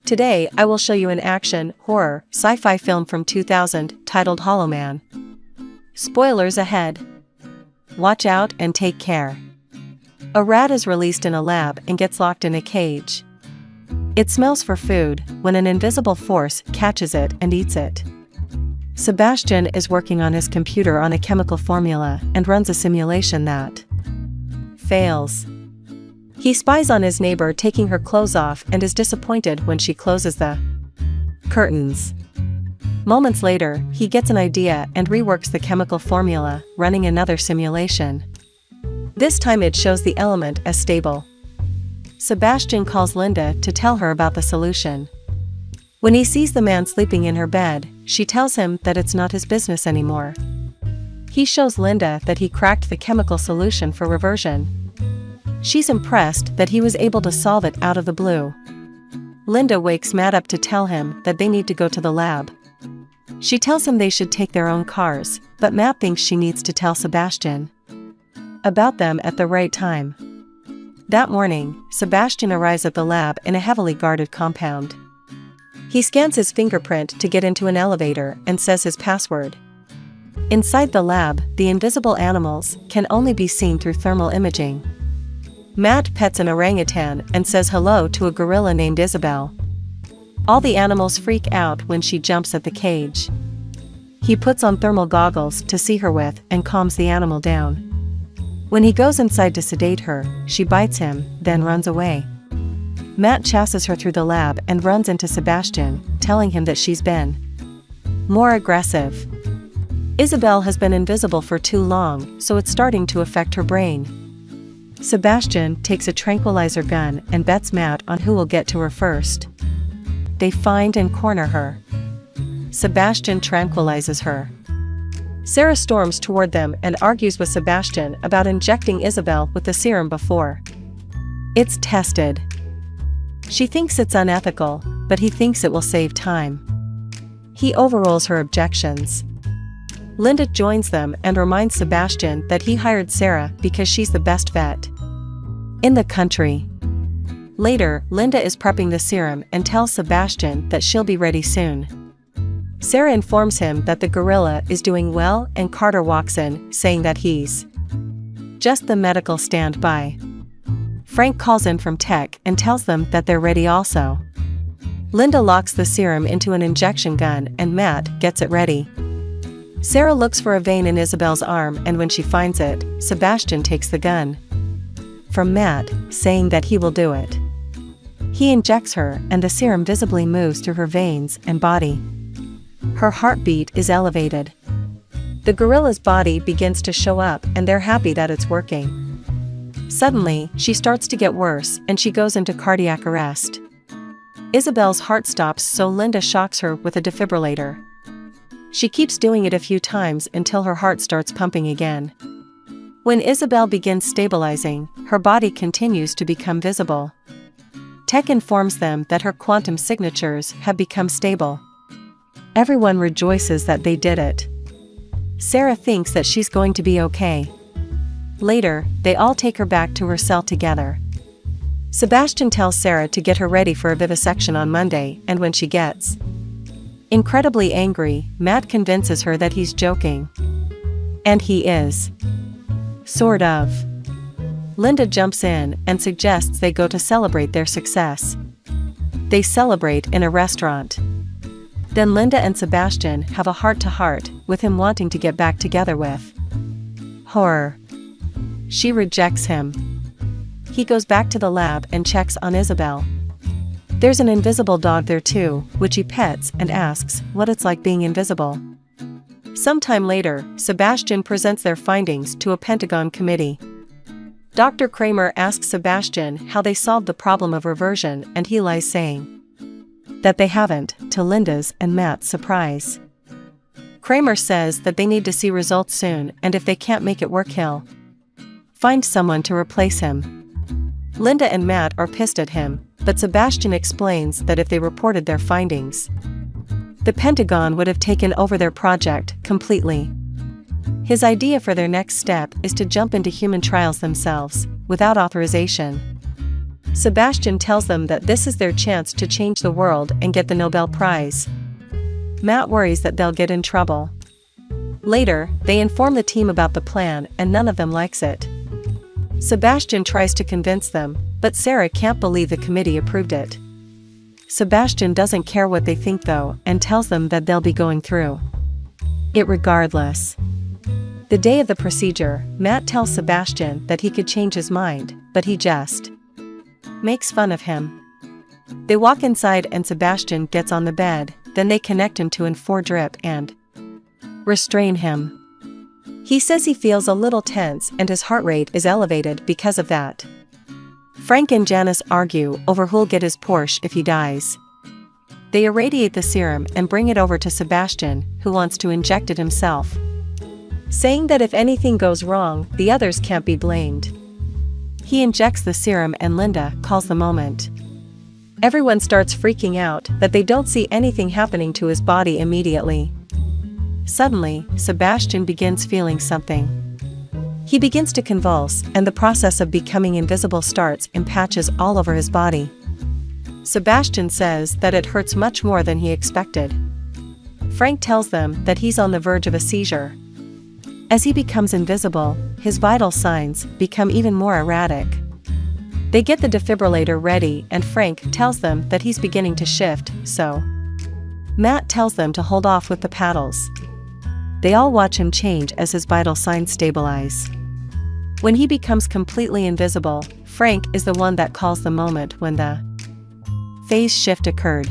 Today I will show you an action, horror, sci-fi film from 2000 titled Hollow Man. Spoilers ahead. Watch out and take care. A rat is released in a lab and gets locked in a cage. It smells for food when an invisible force catches it and eats it. Sebastian is working on his computer on a chemical formula and runs a simulation that fails. He spies on his neighbor taking her clothes off and is disappointed when she closes the curtains. Moments later, he gets an idea and reworks the chemical formula, running another simulation. This time it shows the element as stable. Sebastian calls Linda to tell her about the solution. When he sees the man sleeping in her bed, she tells him that it's not his business anymore. He shows Linda that he cracked the chemical solution for reversion. She's impressed that he was able to solve it out of the blue. Linda wakes Matt up to tell him that they need to go to the lab. She tells him they should take their own cars, but Matt thinks she needs to tell Sebastian about them at the right time. That morning, Sebastian arrives at the lab in a heavily guarded compound. He scans his fingerprint to get into an elevator and says his password. Inside the lab, the invisible animals can only be seen through thermal imaging. Matt pets an orangutan and says hello to a gorilla named Isabel. All the animals freak out when she jumps at the cage. He puts on thermal goggles to see her with and calms the animal down. When he goes inside to sedate her, she bites him, then runs away. Matt chases her through the lab and runs into Sebastian, telling him that she's been more aggressive. Isabel has been invisible for too long, so it's starting to affect her brain. Sebastian takes a tranquilizer gun and bets Matt on who will get to her first. They find and corner her. Sebastian tranquilizes her. Sarah storms toward them and argues with Sebastian about injecting Isabel with the serum before it's tested. She thinks it's unethical, but he thinks it will save time. He overrules her objections. Linda joins them and reminds Sebastian that he hired Sarah because she's the best vet in the country. Later, Linda is prepping the serum and tells Sebastian that she'll be ready soon. Sarah informs him that the gorilla is doing well and Carter walks in, saying that he's just the medical standby. Frank calls in from tech and tells them that they're ready also. Linda locks the serum into an injection gun and Matt gets it ready. Sarah looks for a vein in Isabel's arm and when she finds it, Sebastian takes the gun from Matt, saying that he will do it. He injects her and the serum visibly moves through her veins and body. Her heartbeat is elevated. The gorilla's body begins to show up and they're happy that it's working. Suddenly, she starts to get worse and she goes into cardiac arrest. Isabel's heart stops, so Linda shocks her with a defibrillator. She keeps doing it a few times until her heart starts pumping again. When Isabel begins stabilizing, her body continues to become visible. Tech informs them that her quantum signatures have become stable. Everyone rejoices that they did it. Sarah thinks that she's going to be okay. Later, they all take her back to her cell together. Sebastian tells Sarah to get her ready for a vivisection on Monday, and when she gets incredibly angry, Matt convinces her that he's joking. And he is. Sort of. Linda jumps in and suggests they go to celebrate their success. They celebrate in a restaurant. Then Linda and Sebastian have a heart-to-heart, with him wanting to get back together with her. She rejects him. He goes back to the lab and checks on Isabel. There's an invisible dog there too, which he pets and asks what it's like being invisible. Sometime later, Sebastian presents their findings to a Pentagon committee. Dr. Kramer asks Sebastian how they solved the problem of reversion, and he lies, saying that they haven't, to Linda's and Matt's surprise. Kramer says that they need to see results soon, and if they can't make it work, he'll find someone to replace him. Linda and Matt are pissed at him, but Sebastian explains that if they reported their findings, the Pentagon would have taken over their project completely. His idea for their next step is to jump into human trials themselves, without authorization. Sebastian tells them that this is their chance to change the world and get the Nobel Prize. Matt worries that they'll get in trouble. Later, they inform the team about the plan and none of them likes it. Sebastian tries to convince them, but Sarah can't believe the committee approved it. Sebastian doesn't care what they think though and tells them that they'll be going through it regardless. The day of the procedure, Matt tells Sebastian that he could change his mind, but he just makes fun of him. They walk inside and Sebastian gets on the bed, then they connect him to an IV drip and restrain him. He says he feels a little tense and his heart rate is elevated because of that. Frank and Janice argue over who'll get his Porsche if he dies. They irradiate the serum and bring it over to Sebastian, who wants to inject it himself, saying that if anything goes wrong, the others can't be blamed. He injects the serum and Linda calls the moment. Everyone starts freaking out that they don't see anything happening to his body immediately. Suddenly, Sebastian begins feeling something. He begins to convulse, and the process of becoming invisible starts in patches all over his body. Sebastian says that it hurts much more than he expected. Frank tells them that he's on the verge of a seizure. As he becomes invisible, his vital signs become even more erratic. They get the defibrillator ready and Frank tells them that he's beginning to shift, so Matt tells them to hold off with the paddles. They all watch him change as his vital signs stabilize. When he becomes completely invisible, Frank is the one that calls the moment when the phase shift occurred.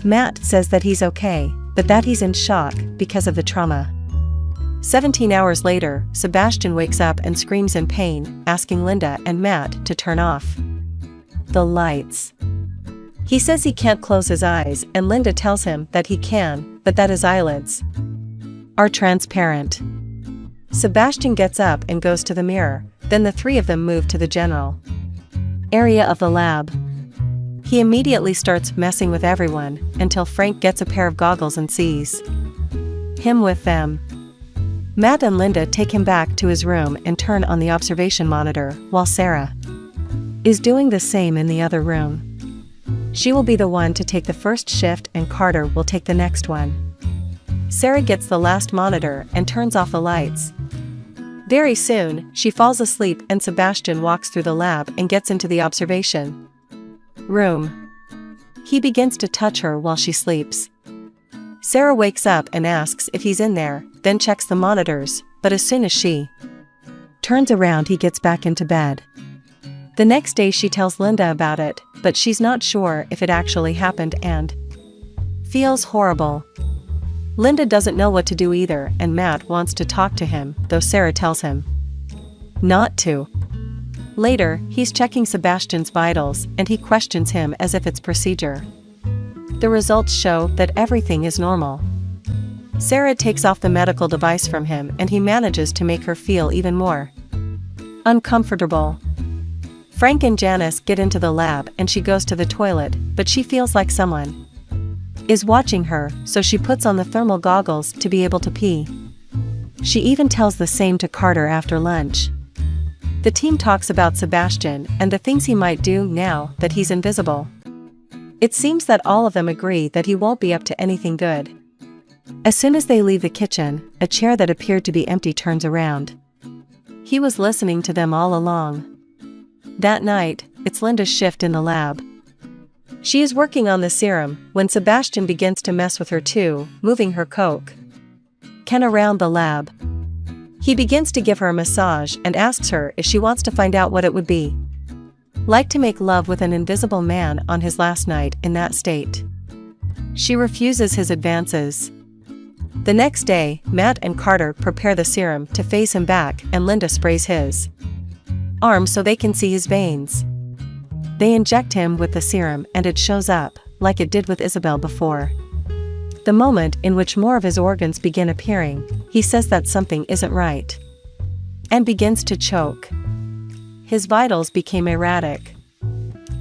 Matt says that he's okay, but that he's in shock because of the trauma. 17 hours later, Sebastian wakes up and screams in pain, asking Linda and Matt to turn off the lights. He says he can't close his eyes and Linda tells him that he can, but that his eyelids are transparent. Sebastian gets up and goes to the mirror, then the three of them move to the general area of the lab. He immediately starts messing with everyone, until Frank gets a pair of goggles and sees him with them. Matt and Linda take him back to his room and turn on the observation monitor, while Sarah is doing the same in the other room. She will be the one to take the first shift and Carter will take the next one. Sarah gets the last monitor and turns off the lights. Very soon, she falls asleep and Sebastian walks through the lab and gets into the observation room. He begins to touch her while she sleeps. Sarah wakes up and asks if he's in there, then checks the monitors, but as soon as she turns around he gets back into bed. The next day she tells Linda about it, but she's not sure if it actually happened and feels horrible. Linda doesn't know what to do either and Matt wants to talk to him, though Sarah tells him not to. Later, he's checking Sebastian's vitals and he questions him as if it's procedure. The results show that everything is normal. Sarah takes off the medical device from him and he manages to make her feel even more uncomfortable. Frank and Janice get into the lab and she goes to the toilet, but she feels like someone is watching her, so she puts on the thermal goggles to be able to pee. She even tells the same to Carter after lunch. The team talks about Sebastian and the things he might do now that he's invisible. It seems that all of them agree that he won't be up to anything good. As soon as they leave the kitchen, a chair that appeared to be empty turns around. He was listening to them all along. That night, it's Linda's shift in the lab. She is working on the serum when Sebastian begins to mess with her too, moving her coke can around the lab. He begins to give her a massage and asks her if she wants to find out what it would be like to make love with an invisible man on his last night in that state. She refuses his advances. The next day, Matt and Carter prepare the serum to phase him back and Linda sprays his arm so they can see his veins. They inject him with the serum and it shows up, like it did with Isabel before. The moment in which more of his organs begin appearing, he says that something isn't right and begins to choke. His vitals became erratic.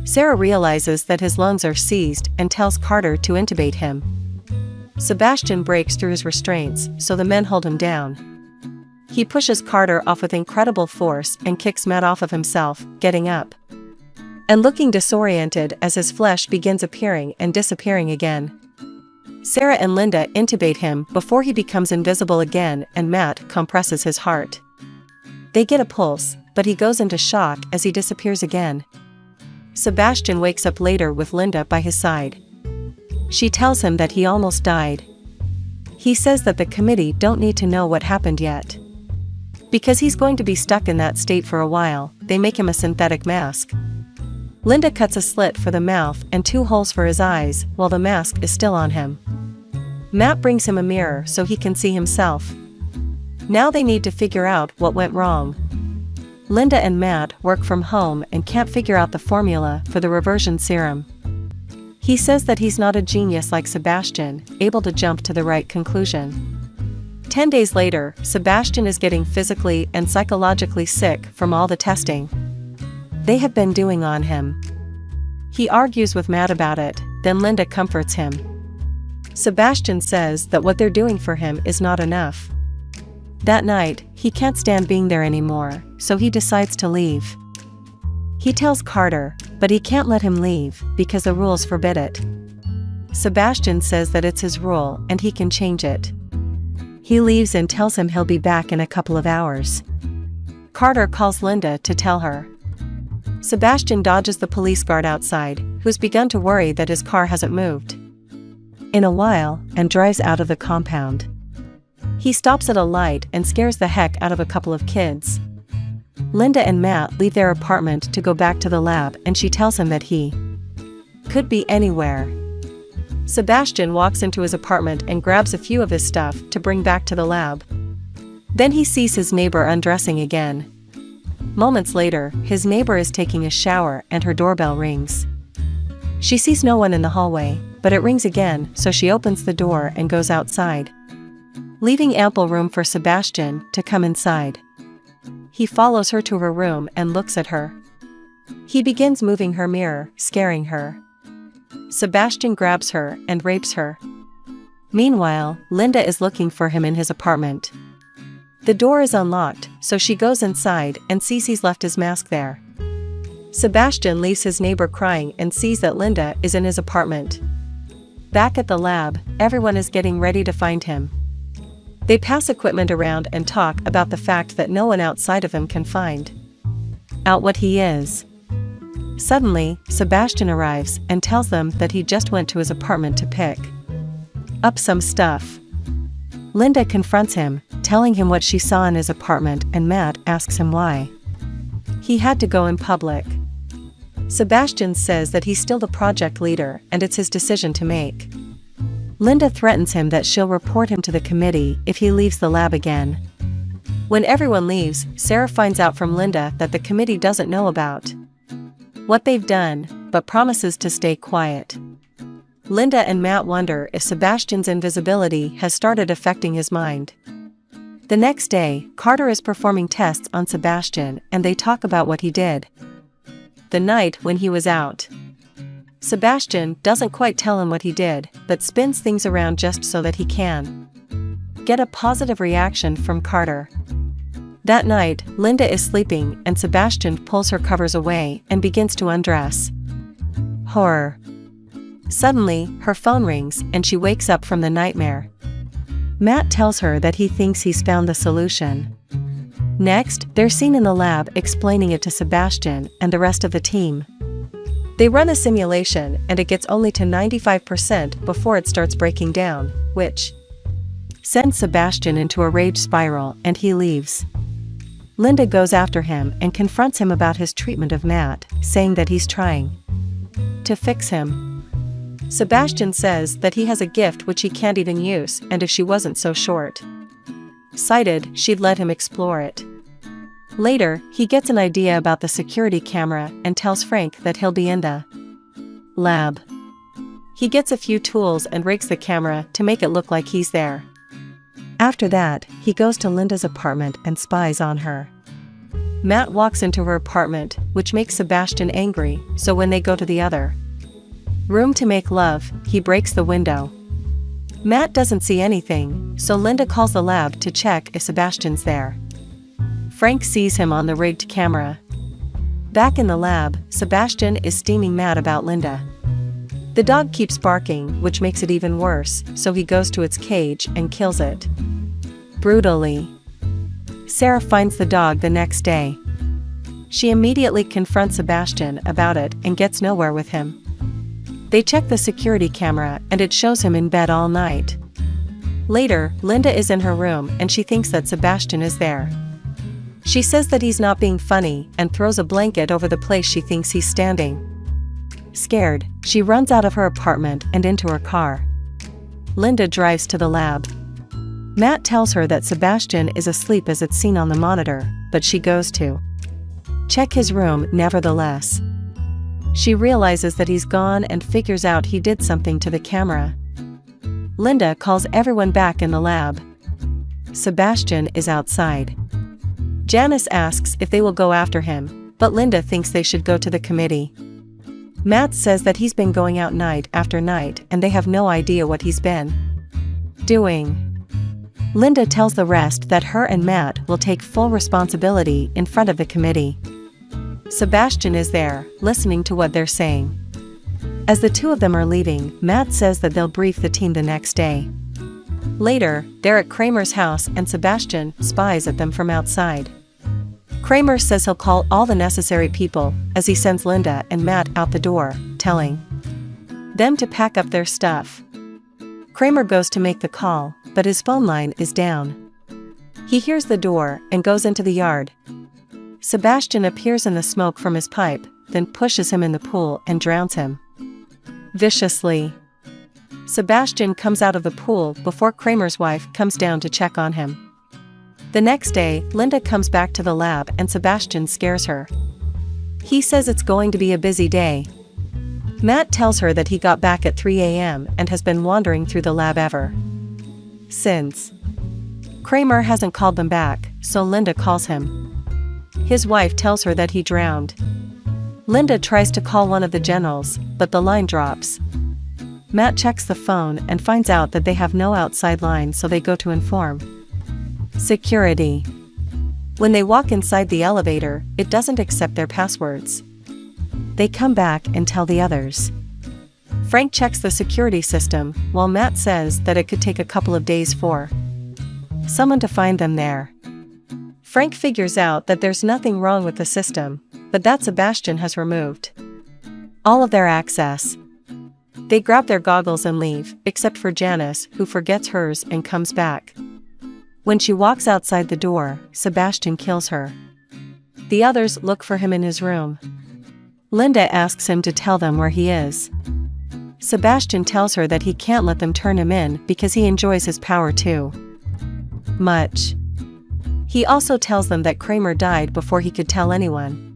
Sarah realizes that his lungs are seized and tells Carter to intubate him. Sebastian breaks through his restraints, so the men hold him down. He pushes Carter off with incredible force and kicks Matt off of himself, getting up. and looking disoriented as his flesh begins appearing and disappearing again. Sarah and Linda intubate him before he becomes invisible again, and Matt compresses his heart. They get a pulse, but he goes into shock as he disappears again. Sebastian wakes up later with Linda by his side. She tells him that he almost died. He says that the committee don't need to know what happened yet. Because he's going to be stuck in that state for a while, they make him a synthetic mask. Linda cuts a slit for the mouth and 2 holes for his eyes while the mask is still on him. Matt brings him a mirror so he can see himself. Now they need to figure out what went wrong. Linda and Matt work from home and can't figure out the formula for the reversion serum. He says that he's not a genius like Sebastian, able to jump to the right conclusion. 10 days later, Sebastian is getting physically and psychologically sick from all the testing they have been doing on him. He argues with Matt about it, then Linda comforts him. Sebastian says that what they're doing for him is not enough. That night, he can't stand being there anymore, so he decides to leave. He tells Carter, but he can't let him leave because the rules forbid it. Sebastian says that it's his rule and he can change it. He leaves and tells him he'll be back in a couple of hours. Carter calls Linda to tell her. Sebastian dodges the police guard outside, who's begun to worry that his car hasn't moved in a while, and drives out of the compound. He stops at a light and scares the heck out of a couple of kids. Linda and Matt leave their apartment to go back to the lab, and she tells him that he could be anywhere. Sebastian walks into his apartment and grabs a few of his stuff to bring back to the lab. Then he sees his neighbor undressing again. Moments later, his neighbor is taking a shower and her doorbell rings. She sees no one in the hallway, but it rings again, so she opens the door and goes outside, leaving ample room for Sebastian to come inside. He follows her to her room and looks at her. He begins moving her mirror, scaring her. Sebastian grabs her and rapes her. Meanwhile, Linda is looking for him in his apartment. The door is unlocked, so she goes inside and sees he's left his mask there. Sebastian leaves his neighbor crying and sees that Linda is in his apartment. Back at the lab, everyone is getting ready to find him. They pass equipment around and talk about the fact that no one outside of him can find out what he is. Suddenly, Sebastian arrives and tells them that he just went to his apartment to pick up some stuff. Linda confronts him, telling him what she saw in his apartment, and Matt asks him why he had to go in public. Sebastian says that he's still the project leader and it's his decision to make. Linda threatens him that she'll report him to the committee if he leaves the lab again. When everyone leaves, Sarah finds out from Linda that the committee doesn't know about what they've done, but promises to stay quiet. Linda and Matt wonder if Sebastian's invisibility has started affecting his mind. The next day, Carter is performing tests on Sebastian and they talk about what he did the night when he was out. Sebastian doesn't quite tell him what he did, but spins things around just so that he can get a positive reaction from Carter. That night, Linda is sleeping and Sebastian pulls her covers away and begins to undress. Horror. Suddenly, her phone rings and she wakes up from the nightmare. Matt tells her that he thinks he's found the solution. Next, they're seen in the lab explaining it to Sebastian and the rest of the team. They run a simulation and it gets only to 95% before it starts breaking down, which sends Sebastian into a rage spiral and he leaves. Linda goes after him and confronts him about his treatment of Matt, saying that he's trying to fix him. Sebastian says that he has a gift which he can't even use, and if she wasn't so short-sighted, she'd let him explore it. Later, he gets an idea about the security camera and tells Frank that he'll be in the lab. He gets a few tools and rigs the camera to make it look like he's there. After that, he goes to Linda's apartment and spies on her. Matt walks into her apartment, which makes Sebastian angry, so when they go to the other room to make love, he breaks the window. Matt doesn't see anything, so Linda calls the lab to check if Sebastian's there. Frank sees him on the rigged camera. Back in the lab, Sebastian is steaming mad about Linda. The dog keeps barking, which makes it even worse, so he goes to its cage and kills it. Brutally. Sarah finds the dog the next day. She immediately confronts Sebastian about it and gets nowhere with him. They check the security camera and it shows him in bed all night. Later, Linda is in her room and she thinks that Sebastian is there. She says that he's not being funny and throws a blanket over the place she thinks he's standing. Scared, she runs out of her apartment and into her car. Linda drives to the lab. Matt tells her that Sebastian is asleep as it's seen on the monitor, but she goes to check his room nevertheless. She realizes that he's gone and figures out he did something to the camera. Linda calls everyone back in the lab. Sebastian is outside. Janice asks if they will go after him, but Linda thinks they should go to the committee. Matt says that he's been going out night after night and they have no idea what he's been doing. Linda tells the rest that her and Matt will take full responsibility in front of the committee. Sebastian is there, listening to what they're saying. As the two of them are leaving, Matt says that they'll brief the team the next day. Later, they're at Kramer's house and Sebastian spies at them from outside. Kramer says he'll call all the necessary people as he sends Linda and Matt out the door, telling them to pack up their stuff. Kramer goes to make the call, but his phone line is down. He hears the door and goes into the yard. Sebastian appears in the smoke from his pipe, then pushes him in the pool and drowns him viciously. Sebastian comes out of the pool before Kramer's wife comes down to check on him. The next day, Linda comes back to the lab and Sebastian scares her. He says it's going to be a busy day. Matt tells her that he got back at 3 a.m. and has been wandering through the lab ever since. Kramer hasn't called them back, so Linda calls him. His wife tells her that he drowned. Linda tries to call one of the generals, but the line drops. Matt checks the phone and finds out that they have no outside line, so they go to inform security. When they walk inside the elevator, it doesn't accept their passwords. They come back and tell the others. Frank checks the security system, while Matt says that it could take a couple of days for someone to find them there. Frank figures out that there's nothing wrong with the system, but that Sebastian has removed all of their access. They grab their goggles and leave, except for Janice, who forgets hers and comes back. When she walks outside the door, Sebastian kills her. The others look for him in his room. Linda asks him to tell them where he is. Sebastian tells her that he can't let them turn him in because he enjoys his power too much. He also tells them that Kramer died before he could tell anyone.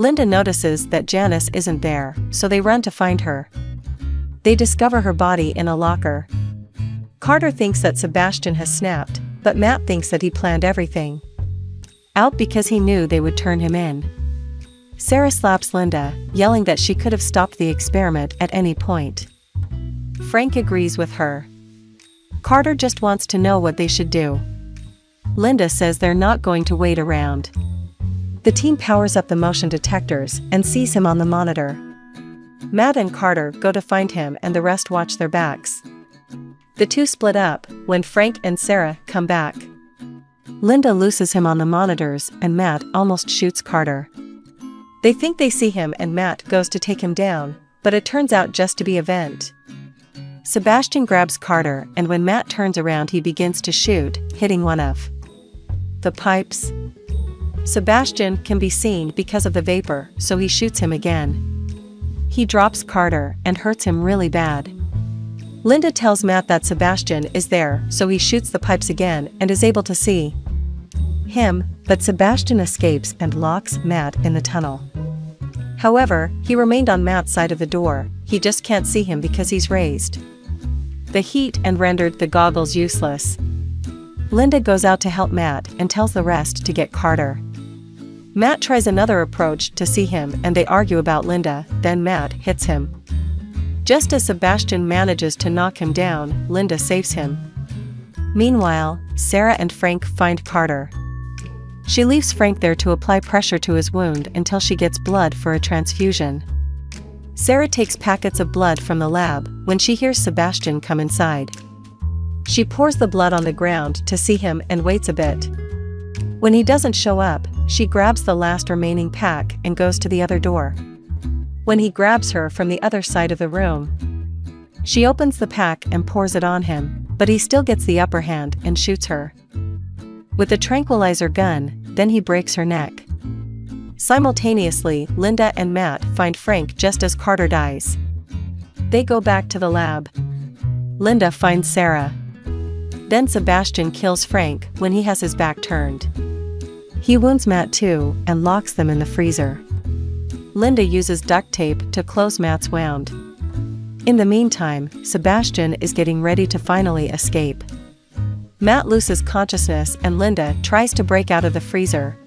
Linda notices that Janice isn't there, so they run to find her. They discover her body in a locker. Carter thinks that Sebastian has snapped, but Matt thinks that he planned everything out because he knew they would turn him in. Sarah slaps Linda, yelling that she could have stopped the experiment at any point. Frank agrees with her. Carter just wants to know what they should do. Linda says they're not going to wait around. The team powers up the motion detectors and sees him on the monitor. Matt and Carter go to find him and the rest watch their backs. The two split up when Frank and Sarah come back. Linda looses him on the monitors and Matt almost shoots Carter. They think they see him and Matt goes to take him down, but it turns out just to be a vent. Sebastian grabs Carter and when Matt turns around he begins to shoot, hitting one of the pipes. Sebastian can be seen because of the vapor, so he shoots him again. He drops Carter and hurts him really bad. Linda tells Matt that Sebastian is there, so he shoots the pipes again and is able to see him, but Sebastian escapes and locks Matt in the tunnel. However, he remained on Matt's side of the door, he just can't see him because he's raised the heat and rendered the goggles useless. Linda goes out to help Matt and tells the rest to get Carter. Matt tries another approach to see him and they argue about Linda, then Matt hits him. Just as Sebastian manages to knock him down, Linda saves him. Meanwhile, Sarah and Frank find Carter. She leaves Frank there to apply pressure to his wound until she gets blood for a transfusion. Sarah takes packets of blood from the lab when she hears Sebastian come inside. She pours the blood on the ground to see him and waits a bit. When he doesn't show up, she grabs the last remaining pack and goes to the other door. When he grabs her from the other side of the room, she opens the pack and pours it on him, but he still gets the upper hand and shoots her with a tranquilizer gun. Then he breaks her neck. Simultaneously, Linda and Matt find Frank just as Carter dies. They go back to the lab. Linda finds Sarah. Then Sebastian kills Frank when he has his back turned. He wounds Matt too and locks them in the freezer. Linda uses duct tape to close Matt's wound. In the meantime, Sebastian is getting ready to finally escape. Matt loses consciousness and Linda tries to break out of the freezer.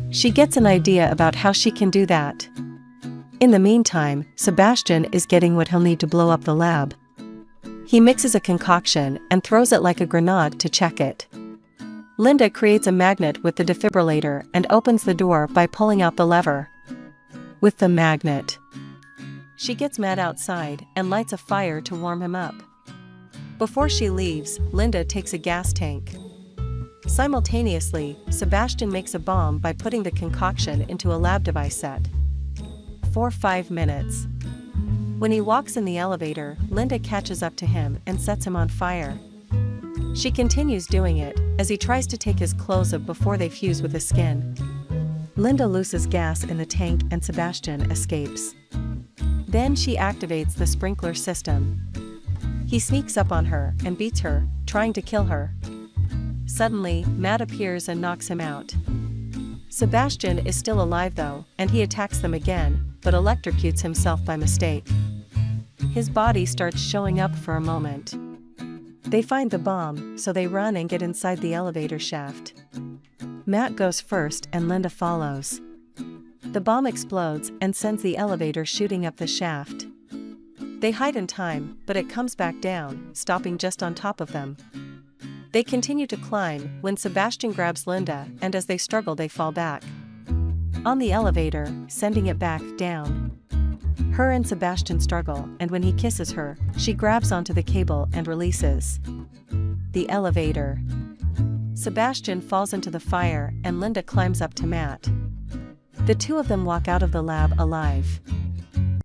She gets an idea about how she can do that. In the meantime, Sebastian is getting what he'll need to blow up the lab. He mixes a concoction and throws it like a grenade to check it. Linda creates a magnet with the defibrillator and opens the door by pulling out the lever. With the magnet, she gets Matt outside and lights a fire to warm him up. Before she leaves, Linda takes a gas tank. Simultaneously, Sebastian makes a bomb by putting the concoction into a lab device set. For 5 minutes. When he walks in the elevator, Linda catches up to him and sets him on fire. She continues doing it as he tries to take his clothes off before they fuse with his skin. Linda loses gas in the tank and Sebastian escapes. Then she activates the sprinkler system. He sneaks up on her and beats her, trying to kill her. Suddenly, Matt appears and knocks him out. Sebastian is still alive though, and he attacks them again, but electrocutes himself by mistake. His body starts showing up for a moment. They find the bomb, so they run and get inside the elevator shaft. Matt goes first and Linda follows. The bomb explodes and sends the elevator shooting up the shaft. They hide in time, but it comes back down, stopping just on top of them. They continue to climb when Sebastian grabs Linda, and as they struggle they fall back on the elevator, sending it back down. Her and Sebastian struggle, and when he kisses her, she grabs onto the cable and releases the elevator. Sebastian falls into the fire and Linda climbs up to Matt. The two of them walk out of the lab alive.